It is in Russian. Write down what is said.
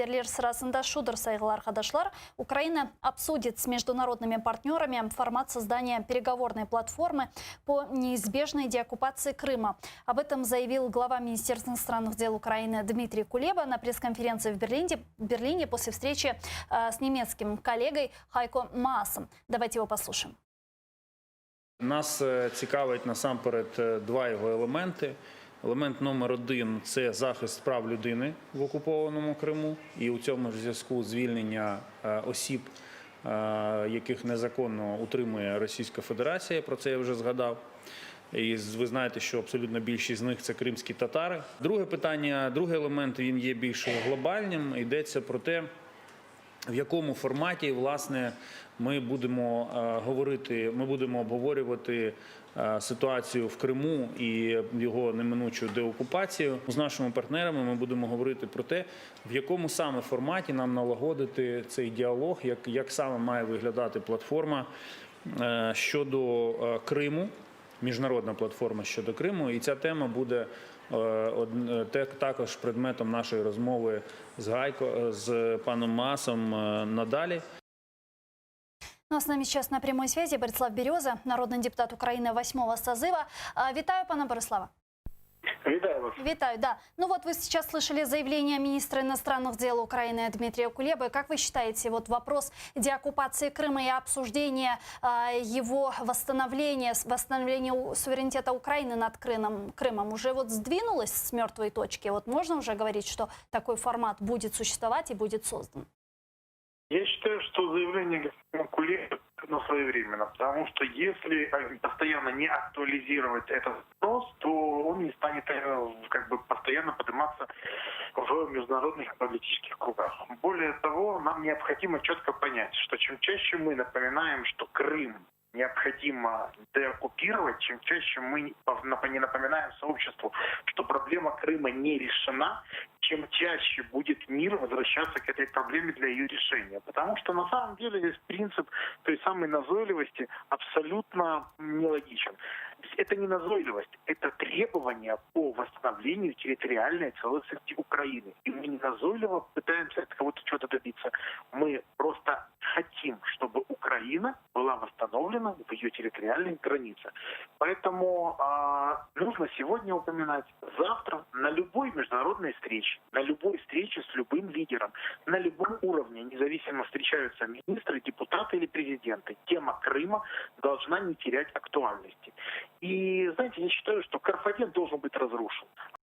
Ерлер сырасында шудыр сайғылар қадашлар. Украина обсудит с международными партнерами формат создания переговорной платформы по неизбежной деоккупации Крыма. Об этом заявил глава Министерства иностранных дел Украины Дмитрий Кулеба на пресс-конференции в Берлине после встречи с немецким коллегой Хайко Маасом. Давайте его послушаем. Нас цікавить насамперед два його елементи. Елемент номер один – це захист прав людини в окупованому Криму. І у цьому ж зв'язку звільнення осіб, яких незаконно утримує Російська Федерація, про це я вже згадав. І ви знаєте, що абсолютно більшість з них – це кримські татари. Друге питання, другий елемент, він є більш глобальним. Йдеться про те, в якому форматі, власне, ми будемо обговорювати ситуацію в Криму і його неминучу деокупацію. З нашими партнерами ми будемо говорити про те, в якому саме форматі нам налагодити цей діалог, як саме має виглядати платформа щодо Криму, міжнародна платформа щодо Криму. І ця тема буде також предметом нашої розмови з паном Маасом надалі. Ну, а с нами сейчас на прямой связи Борислав Береза, народный депутат Украины 8-го созыва. Витаю, пана Борислава. Витаю вас. Витаю, да. Ну вот вы сейчас слышали заявление министра иностранных дел Украины Дмитрия Кулебы. Как вы считаете, вот вопрос деоккупации Крыма и обсуждение его восстановления суверенитета Украины над Крымом уже вот сдвинулось с мертвой точки? Вот можно уже говорить, что такой формат будет существовать и будет создан? Я считаю, что заявление господина Кулебы своевременно, потому что если постоянно не актуализировать этот вопрос, то он не станет постоянно подниматься в международных политических кругах. Более того, нам необходимо четко понять, что чем чаще мы напоминаем, что Крым необходимо деоккупировать, чем чаще мы не напоминаем сообществу, что проблема Крыма не решена, чем чаще будет мир возвращаться к этой проблеме для ее решения. Потому что на самом деле здесь принцип той самой назойливости абсолютно нелогичен. Это не назойливость, это требование по восстановлению территориальной целостности Украины. И мы не назойливо пытаемся от кого-то чего-то добиться. Мы просто хотим, чтобы Украина была восстановлена в ее территориальной границе. Поэтому нужно сегодня упоминать, завтра на любой международной встрече, на любой встрече с любым лидером, на любом уровне, независимо встречаются министры, депутаты или президенты, тема Крыма должна не терять актуальности. И, знаете, я считаю, что Карфаген должен быть разрушен.